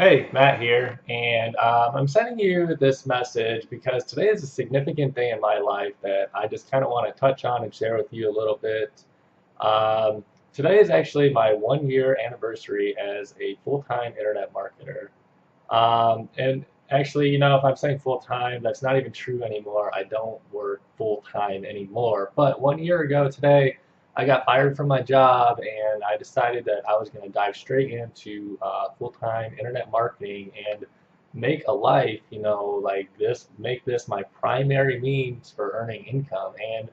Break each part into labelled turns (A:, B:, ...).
A: Hey, Matt here, and I'm sending you this message because today is a significant day in my life that I just kind of want to touch on and share with you a little bit. Um, Today is actually my 1 year anniversary as a full-time internet marketer. And actually, if I'm saying full-time, that's not even true anymore. I don't work full-time anymore. But 1 year ago today, I got fired from my job and I decided that I was going to dive straight into full-time internet marketing and make a life, like this, make this my primary means for earning income. And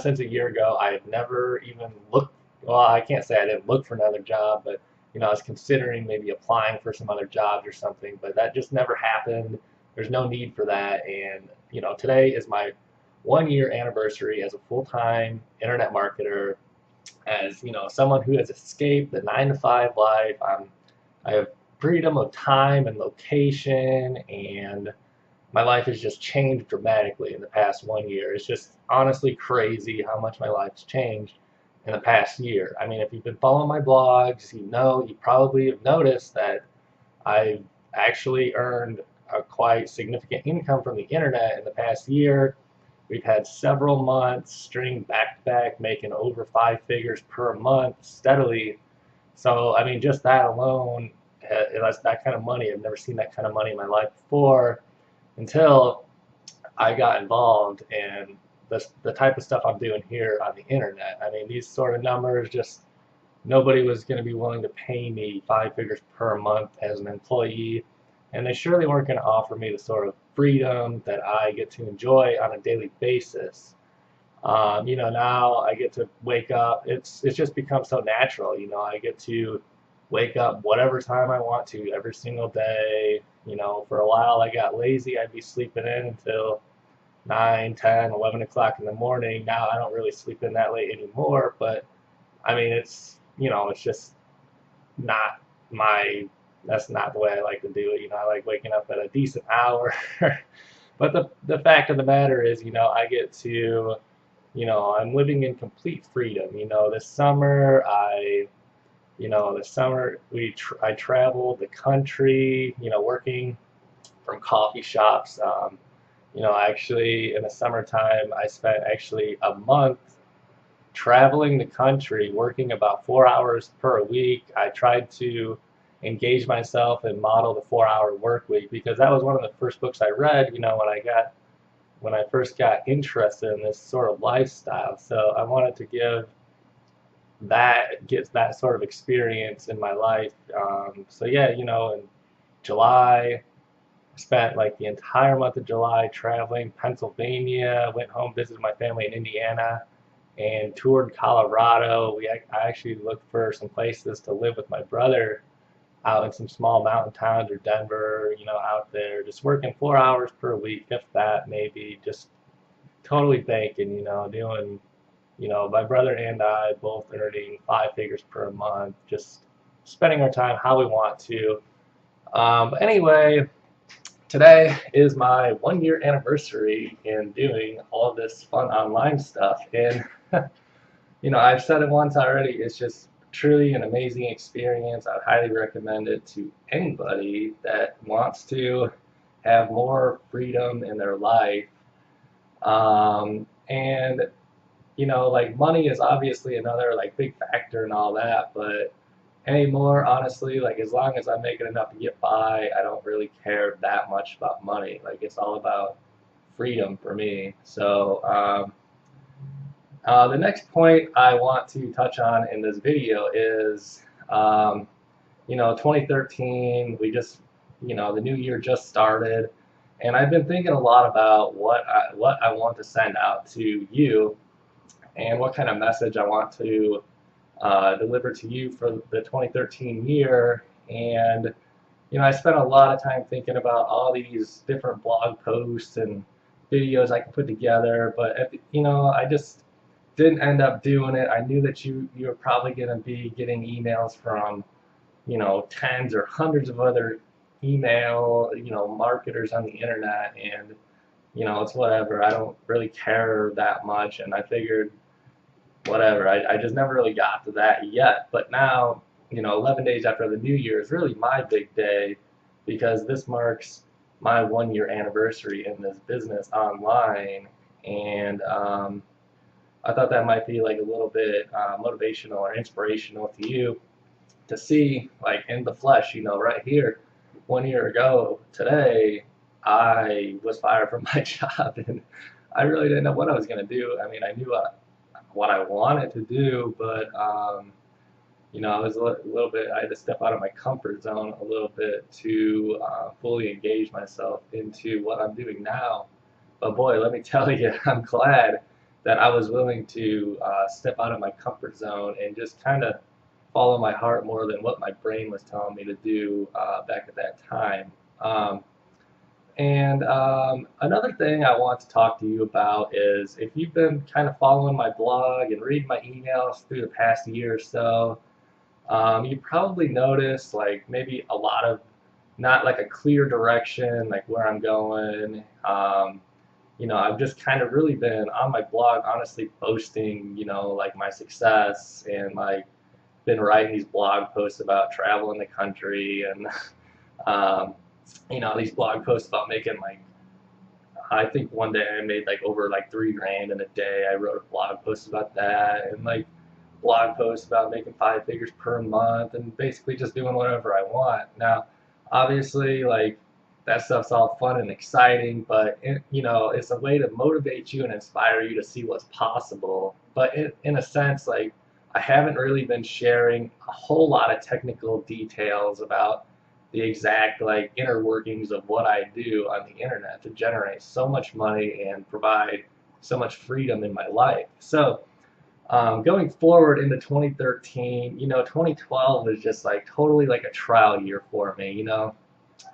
A: since a year ago, I had never even looked. Well, I can't say I didn't look for another job, but I was considering maybe applying for some other jobs or something, but that just never happened. There's no need for that, and today is my 1 year anniversary as a full-time internet marketer. As someone who has escaped the 9 to 5 life, I have freedom of time and location, and my life has just changed dramatically in the past 1 year. It's just honestly crazy how much my life's changed in the past year. I mean, if you've been following my blogs, you probably have noticed that I've actually earned a quite significant income from the internet in the past year. We've had several months string back to back making over 5 figures per month steadily. So, I mean, just that alone, that's that kind of money. I've never seen that kind of money in my life before until I got involved in the type of stuff I'm doing here on the internet. I mean, these sort of numbers, just nobody was going to be willing to pay me 5 figures per month as an employee, and they surely weren't going to offer me the sort of freedom that I get to enjoy on a daily basis. Now I get to wake up. It's just become so natural. I get to wake up whatever time I want to every single day. For a while I got lazy. I'd be sleeping in until 9, 10, 11 o'clock in the morning. Now I don't really sleep in that late anymore, but I mean, it's just not my, that's not the way I like to do it. I like waking up at a decent hour. But the fact of the matter is, I get to, I'm living in complete freedom. This summer I traveled the country, working from coffee shops. Actually in the summertime, I spent actually a month traveling the country, working about 4 hours per week. I tried to engage myself and model the 4 hour work week because that was one of the first books I read, when I first got interested in this sort of lifestyle. So I wanted to get that sort of experience in my life. So yeah, in July, I spent like the entire month of July traveling Pennsylvania, went home, visited my family in Indiana, and toured Colorado. I actually looked for some places to live with my brother out in some small mountain towns or Denver, out there, just working 4 hours per week, if that, maybe, just totally banking, doing, my brother and I both earning 5 figures per month, just spending our time how we want to. But anyway, today is my 1 year anniversary in doing all of this fun online stuff. And, I've said it once already, it's just truly an amazing experience. I highly recommend it to anybody that wants to have more freedom in their life. And like money is obviously another like big factor and all that, but anymore, honestly, like as long as I'm making enough to get by, I don't really care that much about money. Like it's all about freedom for me. So the next point I want to touch on in this video is, 2013. The new year just started, and I've been thinking a lot about what I want to send out to you and what kind of message I want to deliver to you for the 2013 year. And I spent a lot of time thinking about all these different blog posts and videos I could put together, but I just didn't end up doing it. I knew that you were probably going to be getting emails from tens or hundreds of other email marketers on the internet, and it's whatever. I don't really care that much, and I figured whatever. I just never really got to that yet. But now 11 days after the New Year is really my big day because this marks my 1 year anniversary in this business online. And I thought that might be like a little bit motivational or inspirational to you to see, like in the flesh, right here, 1 year ago today, I was fired from my job, and I really didn't know what I was going to do. I mean, I knew what I wanted to do, but I was a little bit. I had to step out of my comfort zone a little bit to fully engage myself into what I'm doing now. But boy, let me tell you, I'm glad that I was willing to step out of my comfort zone and just kind of follow my heart more than what my brain was telling me to do back at that time. And another thing I want to talk to you about is if you've been kind of following my blog and reading my emails through the past year or so, you probably noticed like maybe a lot of not like a clear direction, like where I'm going. I've just kind of really been on my blog, honestly boasting, like my success and like been writing these blog posts about traveling the country and um, these blog posts about making like I think one day I made like over like 3 grand in a day. I wrote a blog post about that and like blog posts about making 5 figures per month and basically just doing whatever I want. Now, obviously, like that stuff's all fun and exciting, but it's a way to motivate you and inspire you to see what's possible. But in a sense, like I haven't really been sharing a whole lot of technical details about the exact like inner workings of what I do on the internet to generate so much money and provide so much freedom in my life. So going forward into 2013, 2012 was just like totally like a trial year for me.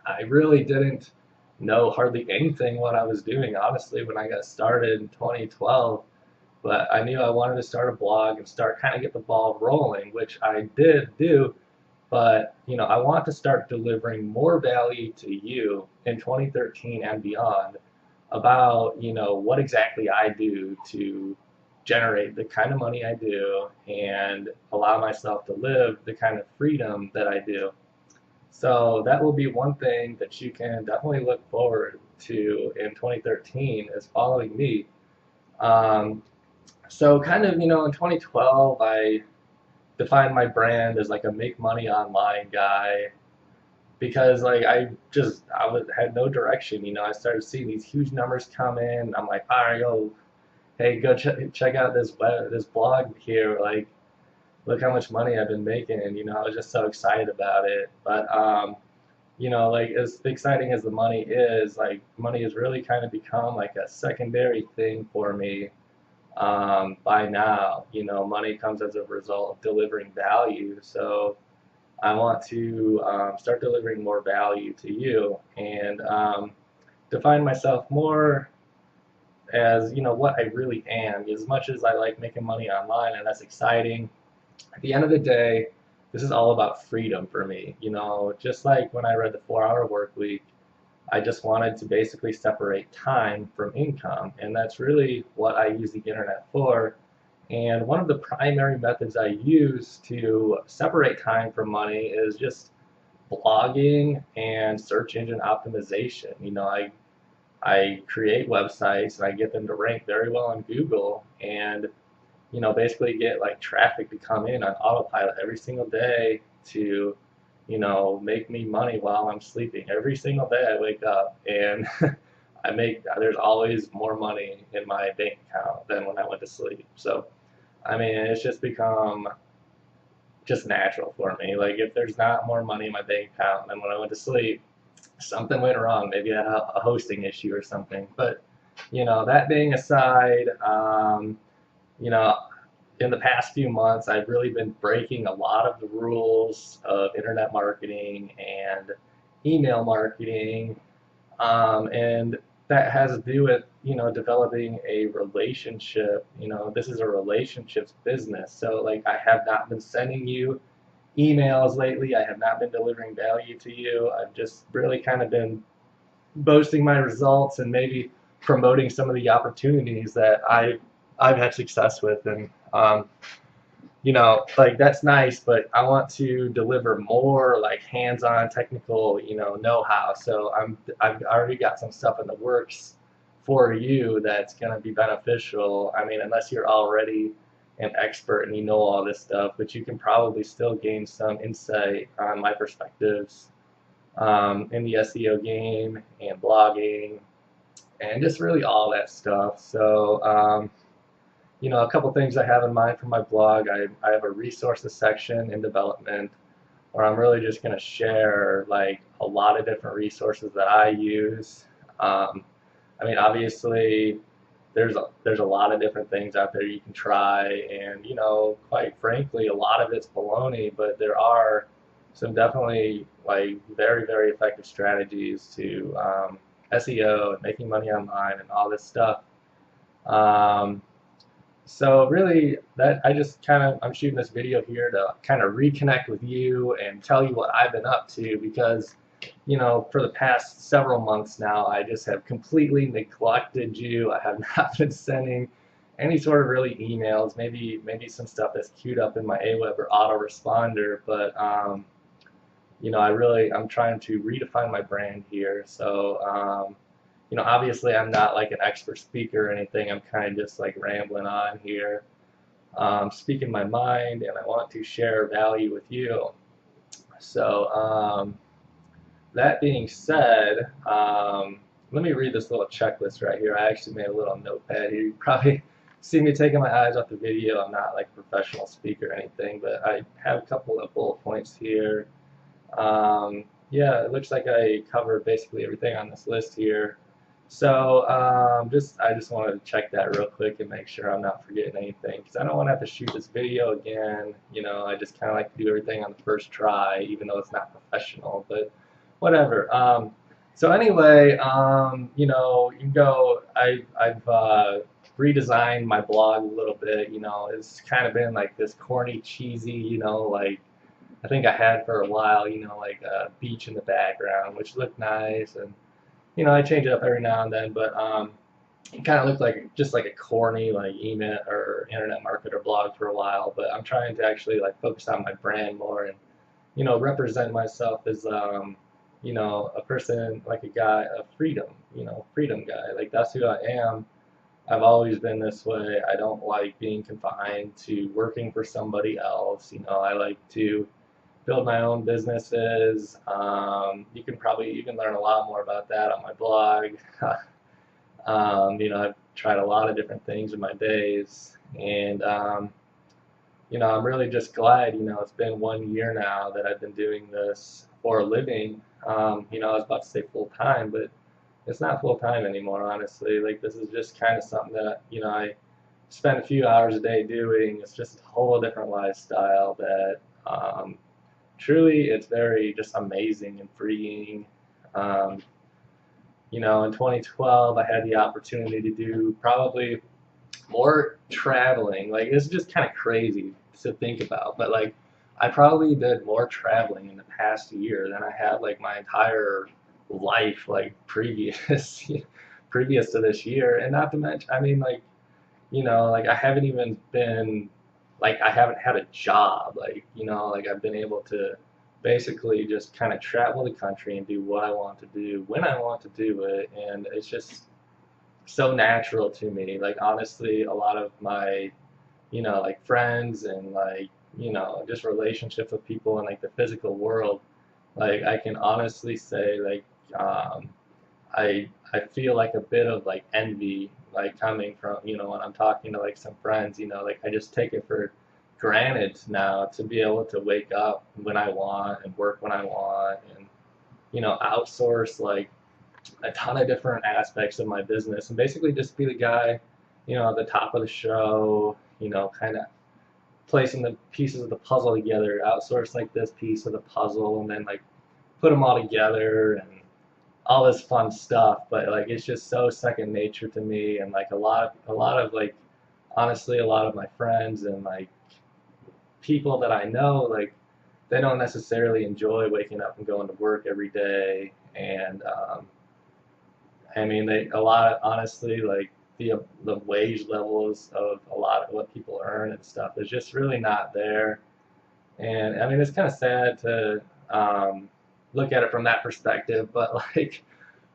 A: I really didn't know hardly anything what I was doing, honestly, when I got started in 2012. But I knew I wanted to start a blog and start kind of get the ball rolling, which I did do. But I want to start delivering more value to you in 2013 and beyond about what exactly I do to generate the kind of money I do and allow myself to live the kind of freedom that I do. So that will be one thing that you can definitely look forward to in 2013 is following me. Um, so kind of, in 2012, I defined my brand as like a make money online guy because like had no direction. I started seeing these huge numbers come in. I'm like, all right, yo, hey, go check out this blog here. Like, look how much money I've been making. And I was just so excited about it. But like as exciting as the money is, like money has really kind of become like a secondary thing for me. By now, money comes as a result of delivering value. So I want to start delivering more value to you and define myself more as what I really am. As much as I like making money online and that's exciting, at the end of the day, this is all about freedom for me. Just like when I read the 4 Hour Work Week, I just wanted to basically separate time from income, and that's really what I use the internet for. And one of the primary methods I use to separate time from money is just blogging and search engine optimization. I create websites and I get them to rank very well on Google and basically get like traffic to come in on autopilot every single day to make me money while I'm sleeping. Every single day I wake up and there's always more money in my bank account than when I went to sleep. So, I mean, it's just become just natural for me. Like, if there's not more money in my bank account than when I went to sleep, something went wrong. Maybe I had a hosting issue or something. But, that being aside, you know, in the past few months, I've really been breaking a lot of the rules of internet marketing and email marketing, and that has to do with developing a relationship. This is a relationships business, so like I have not been sending you emails lately. I have not been delivering value to you. I've just really kind of been boasting my results and maybe promoting some of the opportunities that I've had success with. And like that's nice, but I want to deliver more like hands-on technical, know-how. So I've already got some stuff in the works for you that's going to be beneficial. I mean, unless you're already an expert and you know all this stuff, but you can probably still gain some insight on my perspectives in the SEO game and blogging and just really all that stuff. So, a couple things I have in mind for my blog. I have a resources section in development where I'm really just going to share like a lot of different resources that I use. I mean, obviously, there's a lot of different things out there you can try, and quite frankly, a lot of it's baloney. But there are some definitely like very very effective strategies to SEO and making money online and all this stuff. Um, so really, that I just I'm shooting this video here to kind of reconnect with you and tell you what I've been up to because for the past several months now, I just have completely neglected you. I have not been sending any sort of really emails, maybe some stuff that's queued up in my Aweber or autoresponder, but I'm trying to redefine my brand here. So obviously I'm not like an expert speaker or anything. I'm kind of just like rambling on here, speaking my mind, and I want to share value with you. So that being said, let me read this little checklist right here. I actually made a little notepad here. You probably see me taking my eyes off the video. I'm not like a professional speaker or anything, but I have a couple of bullet points here. Yeah, it looks like I covered basically everything on this list here. So I just wanted to check that real quick and make sure I'm not forgetting anything because I don't want to have to shoot this video again. I just kind of like to do everything on the first try, even though it's not professional. But whatever. So anyway, you can go. I've redesigned my blog a little bit. It's kind of been like this corny, cheesy, like I think I had for a while, like a beach in the background, which looked nice, and I change it up every now and then, but it kind of looked like just like a corny like email or internet marketer blog for a while. But I'm trying to actually like focus on my brand more and represent myself as a person like a guy, a freedom guy. Like that's who I am. I've always been this way. I don't like being confined to working for somebody else. I like to build my own businesses. You can learn a lot more about that on my blog. I've tried a lot of different things in my days, and I'm really just glad. It's been 1 year now that I've been doing this for a living. I was about to say full time, but it's not full time anymore, honestly. Like this is just kind of something that I spend a few hours a day doing. It's just a whole different lifestyle that truly it's very just amazing and freeing. Um, in 2012, I had the opportunity to do probably more traveling. Like it's just kind of crazy to think about, but like I probably did more traveling in the past year than I had like my entire life like previous previous to this year. And not to mention, I mean like like I haven't even been like I haven't had a job. Like like I've been able to basically just kind of travel the country and do what I want to do when I want to do it, and it's just so natural to me. Like honestly, a lot of my, like friends and like, just relationships with people in like the physical world, like I can honestly say like I feel like a bit of like envy like coming from, when I'm talking to like some friends, like I just take it for granted now to be able to wake up when I want and work when I want and outsource like a ton of different aspects of my business and basically just be the guy, at the top of the show, kind of placing the pieces of the puzzle together, outsource like this piece of the puzzle and then like put them all together and all this fun stuff. But like it's just so second nature to me and like a lot of like honestly a lot of my friends and like people that I know like they don't necessarily enjoy waking up and going to work every day and I mean, they a lot honestly like the wage levels of a lot of what people earn and stuff is just really not there. And I mean, it's kind of sad to look at it from that perspective, but like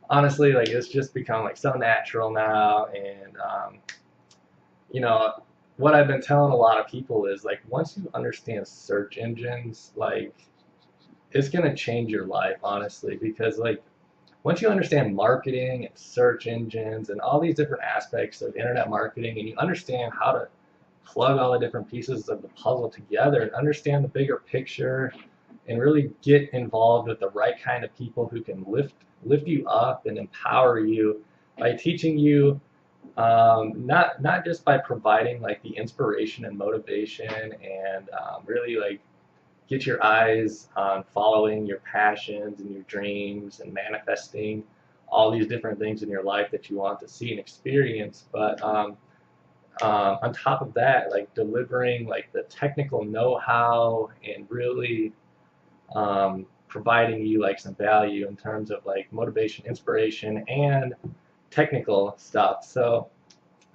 A: honestly, like it's just become like so natural now. And you know, what I've been telling a lot of people is like once you understand search engines, like it's gonna change your life, honestly, because like once you understand marketing and search engines and all these different aspects of internet marketing, and you understand how to plug all the different pieces of the puzzle together and understand the bigger picture and really get involved with the right kind of people who can lift you up and empower you by teaching you not just by providing like the inspiration and motivation and really like get your eyes on following your passions and your dreams and manifesting all these different things in your life that you want to see and experience, but on top of that, like delivering like the technical know-how and really providing you like some value in terms of like motivation, inspiration, and technical stuff. So,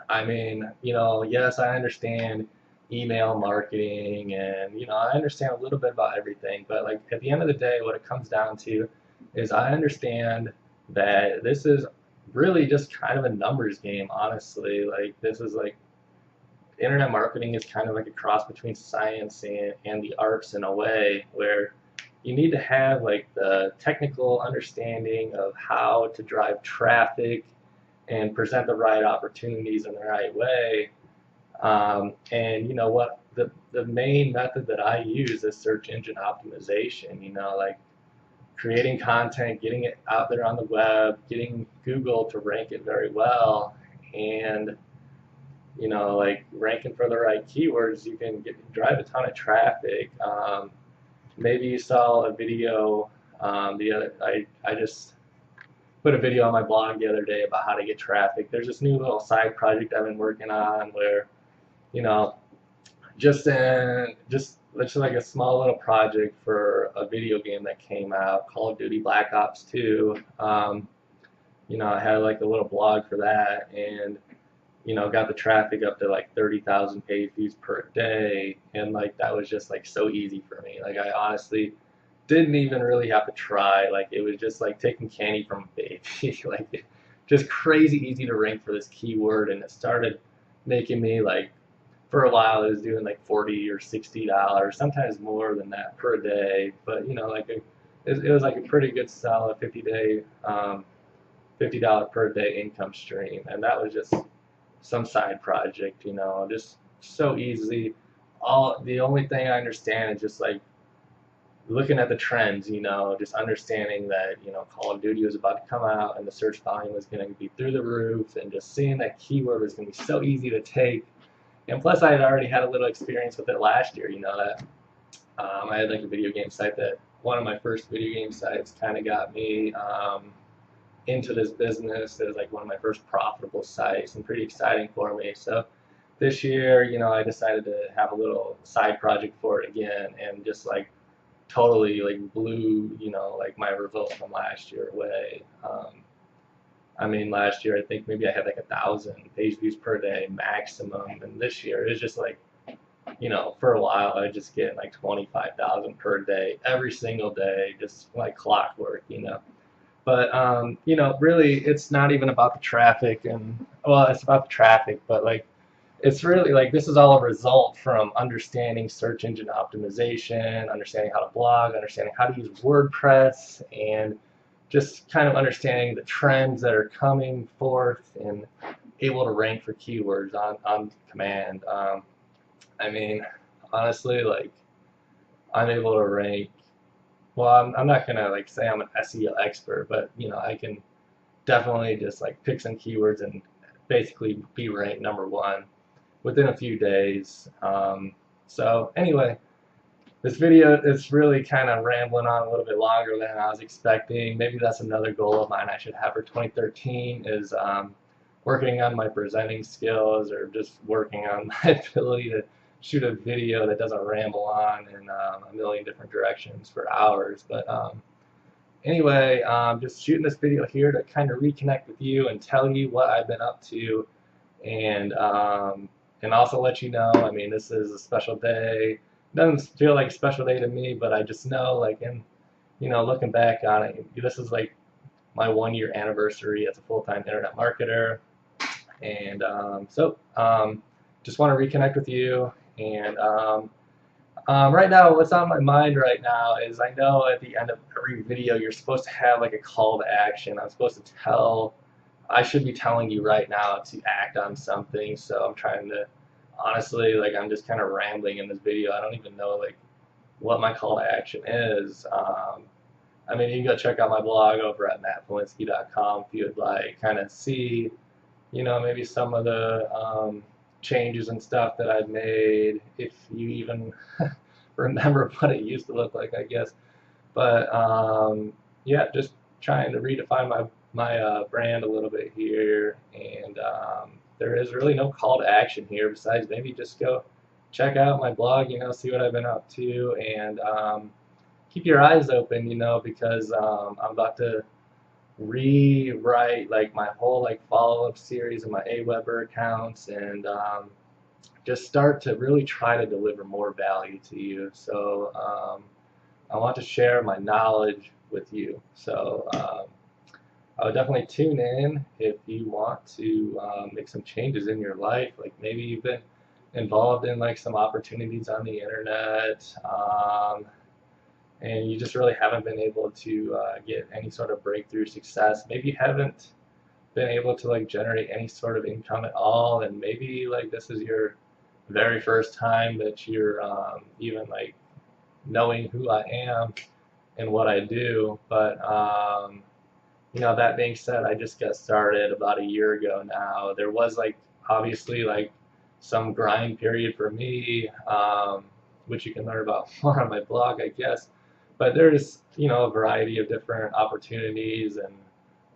A: I mean, yes, I understand email marketing and, I understand a little bit about everything, but like at the end of the day, what it comes down to is I understand that this is really just kind of a numbers game, honestly. Like, this is like internet marketing is kind of like a cross between science and the arts in a way where you need to have like the technical understanding of how to drive traffic and present the right opportunities in the right way. And you know what? The main method that I use is search engine optimization. Like creating content, getting it out there on the web, getting Google to rank it very well, and like ranking for the right keywords, you can drive a ton of traffic. Maybe you saw a video. I just put a video on my blog the other day about how to get traffic. There's this new little side project I've been working on where, you know, just it's like a small little project for a video game that came out, Call of Duty Black Ops 2. I had like a little blog for that, and got the traffic up to like 30,000 page views per day, and like that was just like so easy for me. Like I honestly didn't even really have to try. Like it was just like taking candy from a baby. Like just crazy easy to rank for this keyword, and it started making me like for a while I was doing like $40 or $60, sometimes more than that per day. But like it was like a pretty good solid 50-day, $50 per day income stream, and that was just some side project, just so easy. The only thing I understand is just like looking at the trends, just understanding that, Call of Duty was about to come out and the search volume was going to be through the roof, and just seeing that keyword was going to be so easy to take. And plus, I had already had a little experience with it last year, that I had like a video game site that one of my first video game sites kind of got me into this business. It was like one of my first profitable sites and pretty exciting for me. So this year, I decided to have a little side project for it again, and just like totally like blew, like my results from last year away. I mean, last year I think maybe I had like 1,000 page views per day maximum, and this year it's just like, for a while I was just getting like 25,000 per day every single day, just like clockwork. But really, it's not even about the traffic, and well, it's about the traffic, but like, it's really like this is all a result from understanding search engine optimization, understanding how to blog, understanding how to use WordPress, and just kind of understanding the trends that are coming forth and able to rank for keywords on command. I mean, honestly, like I'm able to rank. Well, I'm not gonna like say I'm an SEO expert, but I can definitely just like pick some keywords and basically be ranked #1 within a few days. So anyway, this video is really kind of rambling on a little bit longer than I was expecting. Maybe that's another goal of mine I should have for 2013 is working on my presenting skills, or just working on my ability to shoot a video that doesn't ramble on in a million different directions for hours. But anyway, just shooting this video here to kind of reconnect with you and tell you what I've been up to And also let you know, I mean, this is a special day. It doesn't feel like a special day to me, but I just know, like, in looking back on it, this is like my 1 year anniversary as a full-time internet marketer. And just want to reconnect with you. And right now, what's on my mind right now is, I know at the end of every video, you're supposed to have like a call to action. I'm supposed to I should be telling you right now to act on something. So I'm trying to, honestly, like, I'm just kind of rambling in this video. I don't even know like what my call to action is. I mean, you can go check out my blog over at mattpolinsky.com if you'd like kind of see, maybe some of the changes and stuff that I've made, if you even remember what it used to look like, I guess. But yeah, just trying to redefine my brand a little bit here, and there is really no call to action here besides maybe just go check out my blog, see what I've been up to, and keep your eyes open, because I'm about to rewrite like my whole like follow-up series of my Aweber accounts, and just start to really try to deliver more value to you. So I want to share my knowledge with you. So I would definitely tune in if you want to make some changes in your life. Like, maybe you've been involved in like some opportunities on the internet, and you just really haven't been able to get any sort of breakthrough success. Maybe you haven't been able to like generate any sort of income at all, and maybe like this is your very first time that you're even like knowing who I am and what I do. But that being said, I just got started about a year ago now. There was like obviously like some grind period for me, which you can learn about more on my blog, I guess. But there's a variety of different opportunities and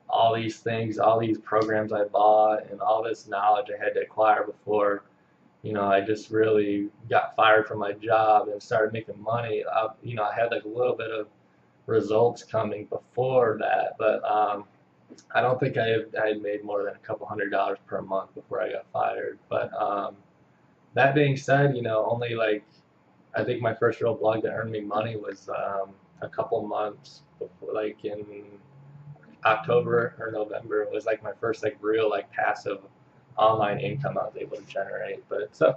A: all these things, all these programs I bought, and all this knowledge I had to acquire before I just really got fired from my job and started making money. I had like a little bit of results coming before that, but I don't think I had made more than a couple $100s per month before I got fired. But that being said, only like, I think my first real blog that earned me money was a couple months before, like in October or November. It was like my first like real like passive online income I was able to generate. But so,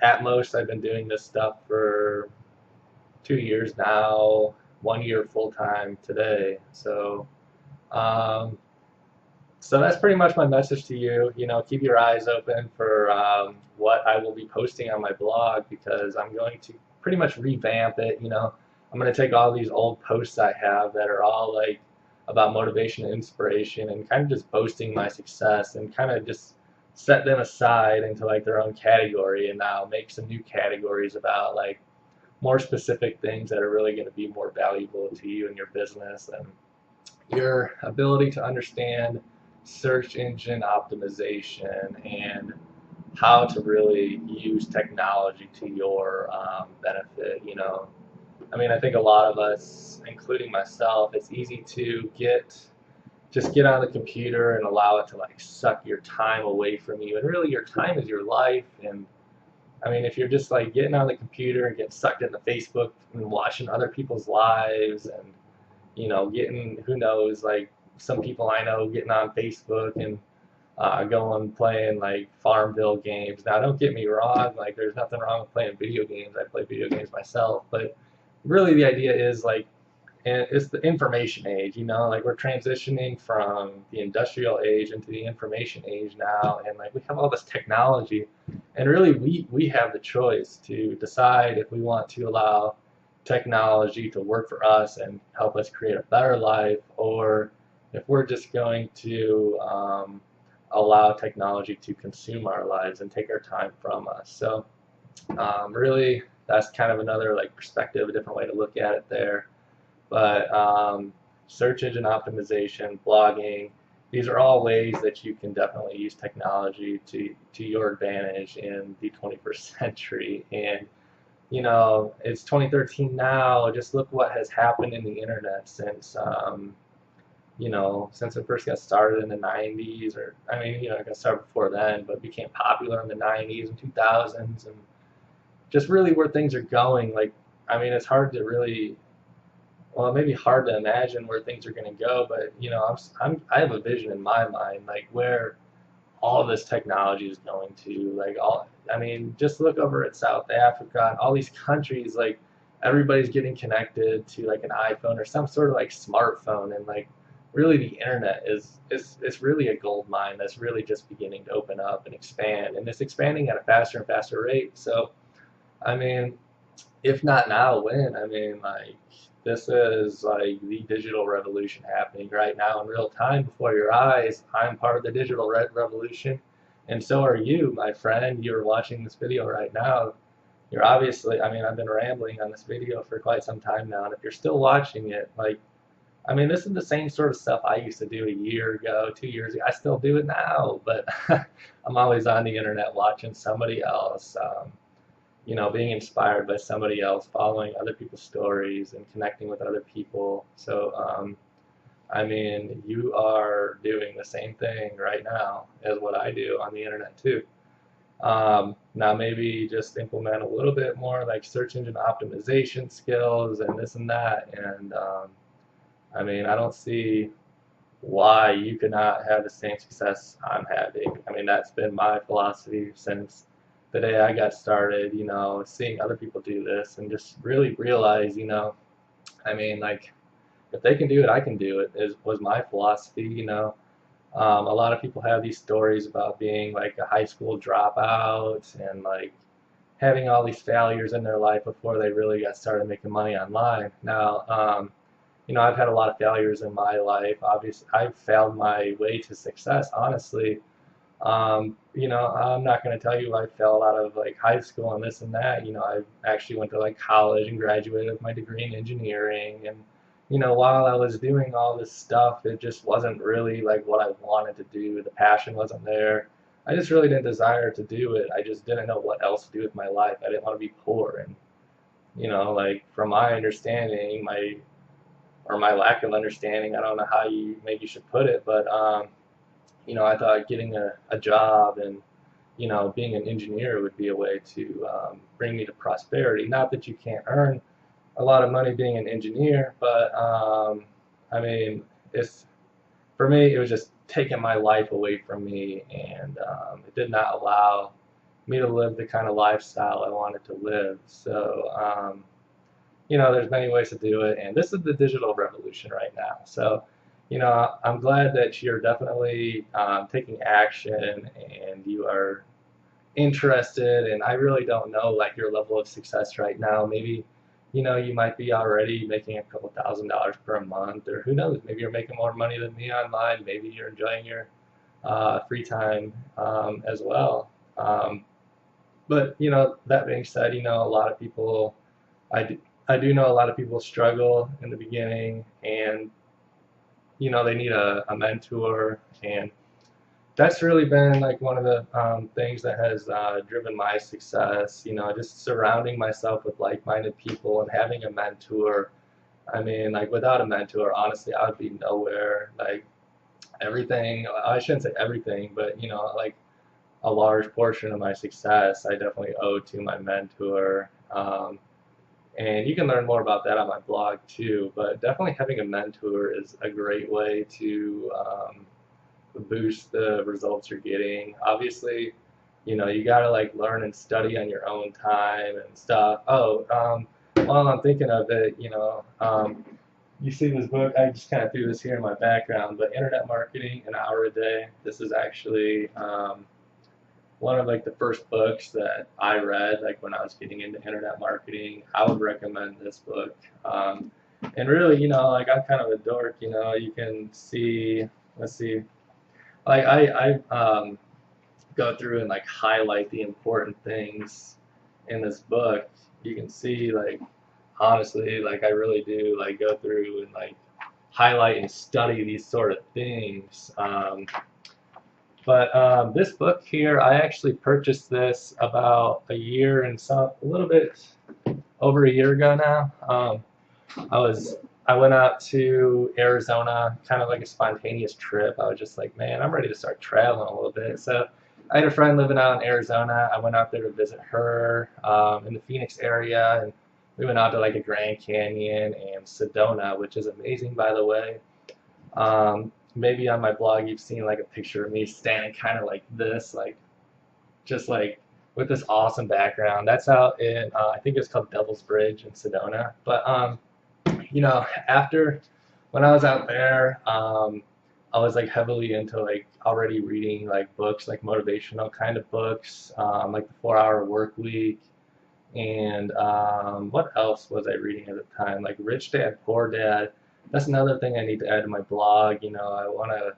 A: at most I've been doing this stuff for 2 years now, 1 year full time today. So that's pretty much my message to you. Keep your eyes open for what I will be posting on my blog, because I'm going to pretty much revamp it. I'm going to take all these old posts I have that are all like about motivation and inspiration, and kind of just boasting my success, and kind of just set them aside into like their own category, and now make some new categories about like more specific things that are really going to be more valuable to you and your business, and your ability to understand search engine optimization and how to really use technology to your benefit. I mean, I think a lot of us, including myself, it's easy to just get on the computer and allow it to like suck your time away from you. And really, your time is your life. And I mean, if you're just like getting on the computer and getting sucked into Facebook and watching other people's lives, and getting, who knows, like some people I know getting on Facebook and going playing like Farmville games. Now, don't get me wrong, like there's nothing wrong with playing video games. I play video games myself, but really the idea is like, and it's the information age, like we're transitioning from the industrial age into the information age now, and like we have all this technology, and really we have the choice to decide if we want to allow technology to work for us and help us create a better life, or if we're just going to allow technology to consume our lives and take our time from us. So really, that's kind of another like perspective, a different way to look at it there. But search engine optimization, blogging, these are all ways that you can definitely use technology to your advantage in the 21st century. And it's 2013 now. Just look what has happened in the internet since since it first got started in the 90s, or I mean, it got started before then, but became popular in the 90s and 2000s, and just really where things are going. Like, I mean, it's hard to really, well, it may be hard to imagine where things are going to go, but I have a vision in my mind, like where all this technology is going to, like I mean, just look over at South Africa and all these countries, like everybody's getting connected to like an iPhone or some sort of like smartphone, and like really the internet is it's really a gold mine that's really just beginning to open up and expand, and it's expanding at a faster and faster rate. So I mean, if not now, when? I mean, like, this is like the digital revolution happening right now in real time before your eyes. I'm part of the digital revolution, and so are you, my friend. You're watching this video right now. You're obviously, I mean, I've been rambling on this video for quite some time now, and if you're still watching it, like, I mean, this is the same sort of stuff I used to do a year ago, 2 years ago. I still do it now, but I'm always on the internet watching somebody else. Being inspired by somebody else, following other people's stories and connecting with other people. So, I mean, you are doing the same thing right now as what I do on the internet too. Now maybe just implement a little bit more like search engine optimization skills and this and that. And I mean, I don't see why you could not have the same success I'm having. I mean, that's been my philosophy since the day I got started, seeing other people do this and just really realize, I mean, like, if they can do it, I can do it, was my philosophy. A lot of people have these stories about being like a high school dropout and like having all these failures in their life before they really got started making money online. Now, I've had a lot of failures in my life. Obviously, I've failed my way to success, honestly. I'm not going to tell you I fell out of like high school and this and that. I actually went to like college and graduated with my degree in engineering. And, while I was doing all this stuff, it just wasn't really like what I wanted to do. The passion wasn't there. I just really didn't desire to do it. I just didn't know what else to do with my life. I didn't want to be poor. And, like from my understanding, my lack of understanding, I don't know how maybe you should put it, but, I thought getting a job and, being an engineer would be a way to bring me to prosperity. Not that you can't earn a lot of money being an engineer, but I mean, for me, it was just taking my life away from me, and it did not allow me to live the kind of lifestyle I wanted to live. So, there's many ways to do it, and this is the digital revolution right now. So, I'm glad that you're definitely taking action and you are interested. And I really don't know like your level of success right now. Maybe, you might be already making a couple $1,000s per month, or who knows, maybe you're making more money than me online. Maybe you're enjoying your free time as well. But, that being said, a lot of people, I do know a lot of people struggle in the beginning, and they need a mentor, and that's really been like one of the things that has driven my success. Just surrounding myself with like-minded people and having a mentor. I mean, like without a mentor, honestly, I would be nowhere. Like everything, I shouldn't say everything, but like a large portion of my success, I definitely owe to my mentor. And you can learn more about that on my blog too, but definitely having a mentor is a great way to boost the results you're getting. Obviously, you gotta like learn and study on your own time and stuff. Oh, while I'm thinking of it, you see this book, I just kind of threw this here in my background, but Internet Marketing, An Hour a Day. This is actually one of like the first books that I read like when I was getting into internet marketing. I would recommend this book. And really, like I'm kind of a dork, you can see, let's see, like I go through and like highlight the important things in this book. You can see like honestly, like I really do like go through and like highlight and study these sort of things. But this book here, I actually purchased this about a year and a little bit over a year ago now. I went out to Arizona, kind of like a spontaneous trip. I was just like, man, I'm ready to start traveling a little bit. So I had a friend living out in Arizona. I went out there to visit her in the Phoenix area, and we went out to like a Grand Canyon and Sedona, which is amazing, by the way. Maybe on my blog you've seen like a picture of me standing kind of like this, like just like with this awesome background. That's out in I think it's called Devil's Bridge in Sedona. But after when I was out there, I was like heavily into like already reading like books, like motivational kind of books, like the 4 Hour Work Week, and what else was I reading at the time? Like Rich Dad Poor Dad. That's another thing I need to add to my blog. I want to,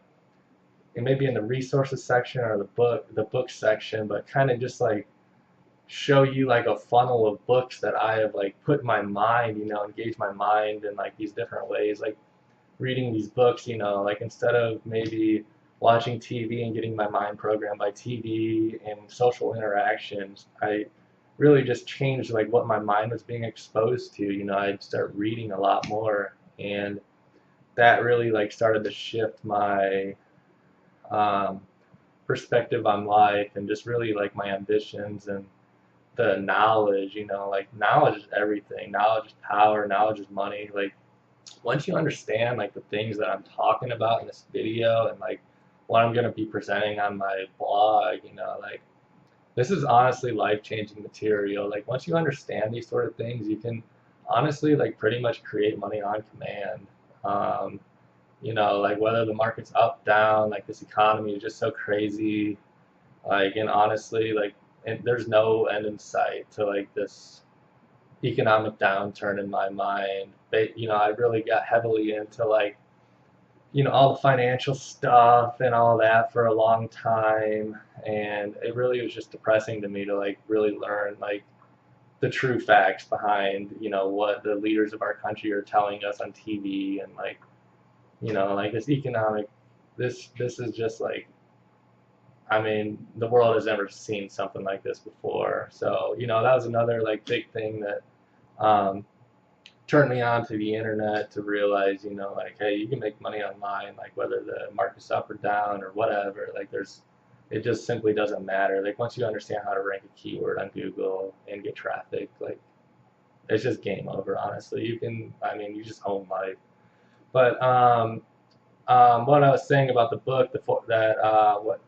A: it may be in the resources section or the book section, but kind of just like show you like a funnel of books that I have like put in my mind, engage my mind in like these different ways, like reading these books, like instead of maybe watching TV and getting my mind programmed by TV and social interactions, I really just changed like what my mind was being exposed to. I'd start reading a lot more, and that really like started to shift my um, perspective on life and just really like my ambitions and the knowledge. Like knowledge is everything. Knowledge is power. Knowledge is money. Like once you understand like the things that I'm talking about in this video and like what I'm going to be presenting on my blog, like this is honestly life-changing material. Like once you understand these sort of things, you can honestly like pretty much create money on command. Um, like whether the market's up, down, like this economy is just so crazy. Like, and honestly, like, and there's no end in sight to like this economic downturn in my mind. But, I really got heavily into like, all the financial stuff and all that for a long time. And it really was just depressing to me to like really learn like the true facts behind, what the leaders of our country are telling us on TV and like this economic, this is just like, I mean, the world has never seen something like this before. So, that was another like big thing that um, turned me on to the internet to realize, like, hey, you can make money online, like whether the market's up or down or whatever. Like it just simply doesn't matter. Like once you understand how to rank a keyword on Google and get traffic, like it's just game over, honestly. I mean, you just own life. But what I was saying about the book,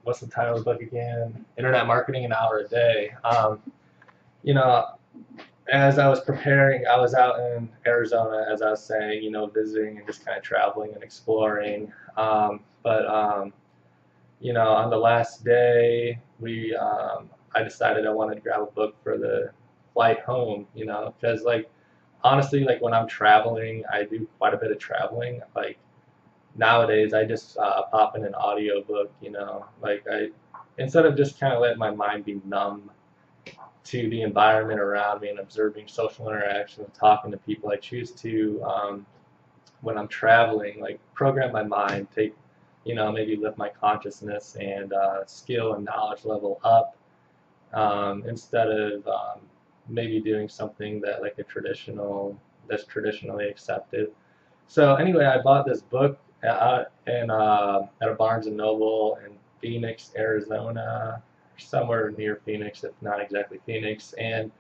A: what's the title of the book again? Internet Marketing an Hour a Day. You know, as I was preparing, I was out in Arizona, as I was saying, visiting and just kind of traveling and exploring. But on the last day, I decided I wanted to grab a book for the flight home, because like honestly, like when I'm traveling, I do quite a bit of traveling. Like nowadays, I just pop in an audiobook, like instead of just kind of letting my mind be numb to the environment around me and observing social interactions and talking to people, I choose to, when I'm traveling, like program my mind, take, maybe lift my consciousness and skill and knowledge level up, instead of maybe doing something that's traditionally accepted. So anyway, I bought this book at a Barnes and Noble in Phoenix, Arizona, somewhere near Phoenix, if not exactly Phoenix. And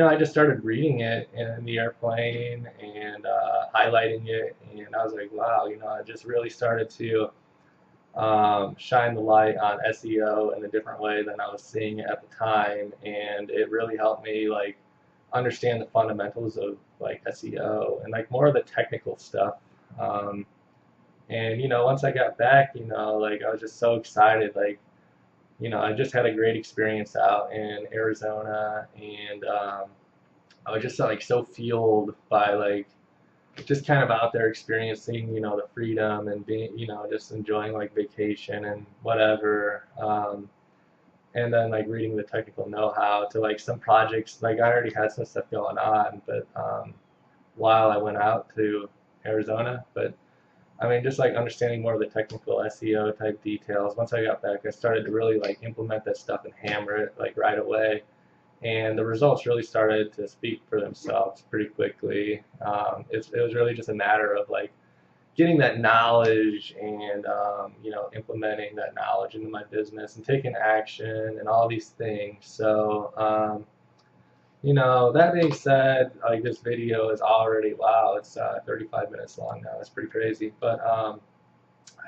A: I just started reading it in the airplane and highlighting it, and I was like, wow, I just really started to shine the light on SEO in a different way than I was seeing it at the time, and it really helped me like understand the fundamentals of like SEO and like more of the technical stuff. And once I got back, like I was just so excited. Like I just had a great experience out in Arizona, and I was just like so fueled by like just kind of out there experiencing, the freedom and being, just enjoying like vacation and whatever. And then like reading the technical know-how to like some projects, like I already had some stuff going on, but while I went out to Arizona, but I mean, just like understanding more of the technical SEO type details. Once I got back, I started to really like implement that stuff and hammer it like right away. and the results really started to speak for themselves pretty quickly. It was really just a matter of like getting that knowledge and implementing that knowledge into my business and taking action and all these things. So that being said, like this video is already, wow, it's 35 minutes long now. That's pretty crazy. But I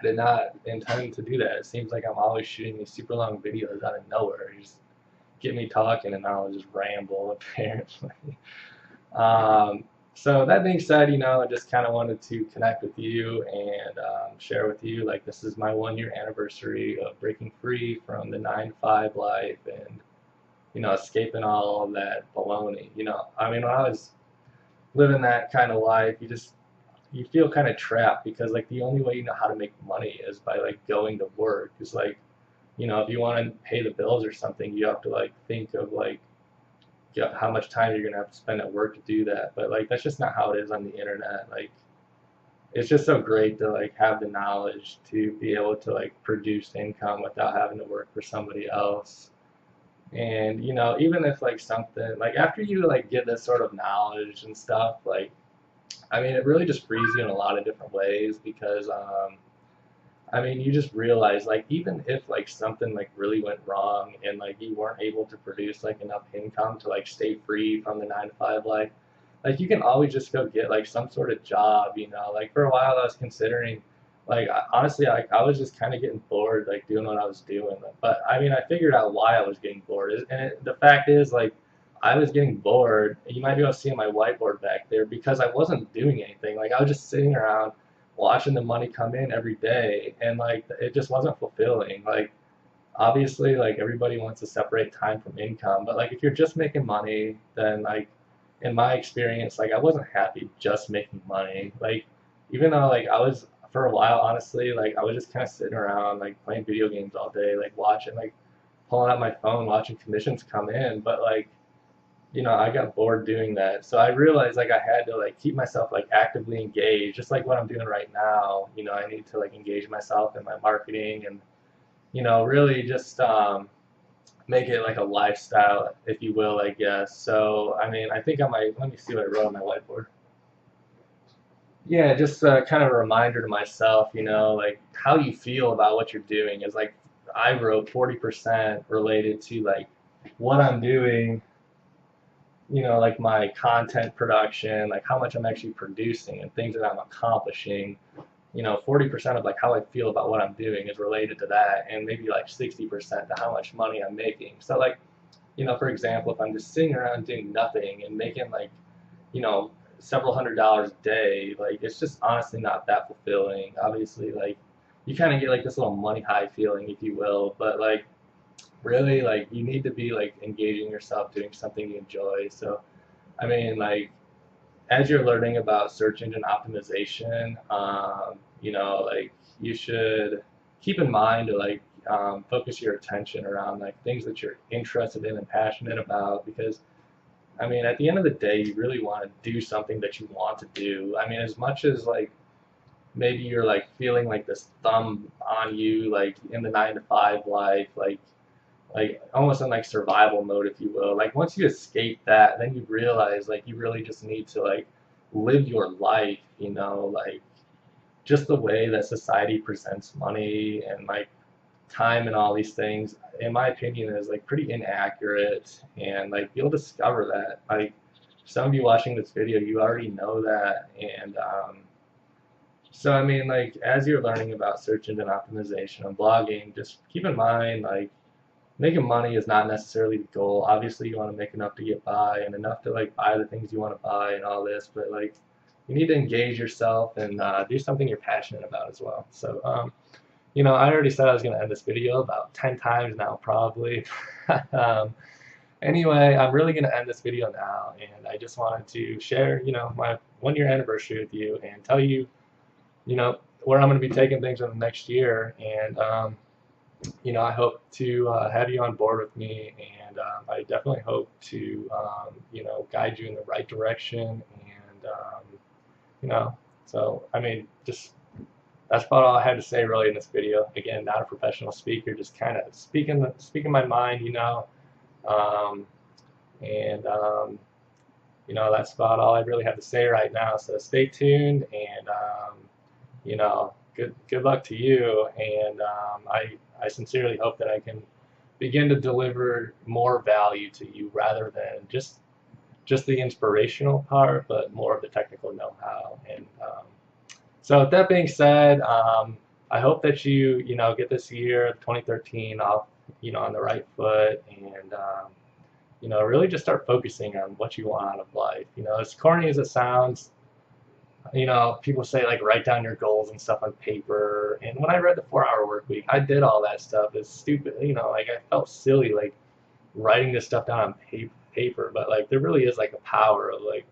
A: did not intend to do that. It seems like I'm always shooting these super long videos out of nowhere. You just get me talking and I'll just ramble apparently. So that being said, I just kind of wanted to connect with you and share with you, like, this is my 1 year anniversary of breaking free from the 9 to 5 life and escaping all of that baloney. I mean, when I was living that kind of life, you feel kind of trapped because like the only way you know how to make money is by like going to work. It's like, if you want to pay the bills or something, you have to like think of like how much time you're gonna have to spend at work to do that. But like that's just not how it is on the internet. Like it's just so great to like have the knowledge to be able to like produce income without having to work for somebody else. And even if like something like after you like get this sort of knowledge and stuff, like I mean it really just frees you in a lot of different ways because I mean you just realize like even if like something like really went wrong and like you weren't able to produce like enough income to like stay free from the 9 to 5 life, like you can always just go get like some sort of job. Like for a while I was considering like honestly I was just kind of getting bored like doing what I was doing, but I mean I figured out why I was getting bored the fact is like I was getting bored. You might be able to see my whiteboard back there because I wasn't doing anything. Like I was just sitting around watching the money come in every day, and like it just wasn't fulfilling. Like obviously like everybody wants to separate time from income, but like if you're just making money, then like in my experience, like I wasn't happy just making money. Like even though like I was for a while, honestly, like I was just kind of sitting around like playing video games all day, like watching like pulling out my phone, watching commissions come in, but like I got bored doing that. So I realized like I had to like keep myself like actively engaged, just like what I'm doing right now. I need to like engage myself in my marketing and really just make it like a lifestyle, if you will, I guess. So I mean, I think I might let me see what I wrote on my whiteboard. Yeah, just kind of a reminder to myself, like how you feel about what you're doing is like I wrote 40% related to like what I'm doing, like my content production, like how much I'm actually producing and things that I'm accomplishing. 40% of like how I feel about what I'm doing is related to that, and maybe like 60% to how much money I'm making. So like, for example, if I'm just sitting around doing nothing and making like, you know, several $100s a day, like it's just honestly not that fulfilling. Obviously, like you kind of get like this little money high feeling, if you will, but like really like you need to be like engaging yourself doing something you enjoy. So I mean like as you're learning about search engine optimization, like you should keep in mind to like focus your attention around like things that you're interested in and passionate about, because I mean at the end of the day you really want to do something that you want to do. I mean as much as like maybe you're like feeling like this thumb on you like in the 9 to 5 life, like almost in like survival mode, if you will. Like once you escape that, then you realize like you really just need to like live your life, like just the way that society presents money and like time and all these things, in my opinion, is like pretty inaccurate. And like you'll discover that. Like some of you watching this video, you already know that. And so I mean, like as you're learning about search engine optimization and blogging, just keep in mind like making money is not necessarily the goal. Obviously, you want to make enough to get by and enough to like buy the things you want to buy and all this, but like you need to engage yourself and do something you're passionate about as well. So, I already said I was going to end this video about 10 times now, probably. um, anyway, I'm really going to end this video now, and I just wanted to share, my 1 year anniversary with you and tell you, where I'm going to be taking things in the next year. And I hope to have you on board with me, and I definitely hope to, guide you in the right direction. And, so, I mean, just that's about all I had to say really in this video. Again, not a professional speaker, just kind of speaking my mind, Um, And that's about all I really have to say right now. So stay tuned, and good luck to you. And I sincerely hope that I can begin to deliver more value to you rather than just the inspirational part, but more of the technical know-how. And so with that being said, I hope that you get this year, 2013, off, on the right foot, and really just start focusing on what you want out of life. As corny as it sounds, people say like write down your goals and stuff on paper. And when I read the 4 Hour Work Week, I did all that stuff. It's stupid, like I felt silly like writing this stuff down on paper, but like there really is like a power of like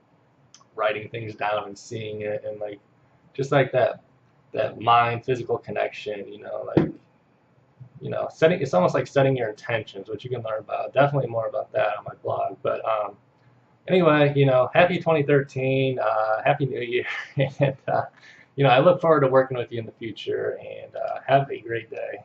A: writing things down and seeing it, and like just like that mind physical connection, like setting, it's almost like setting your intentions, which you can learn about, definitely more about that on my blog. But anyway, happy 2013, happy new year. And I look forward to working with you in the future, and have a great day.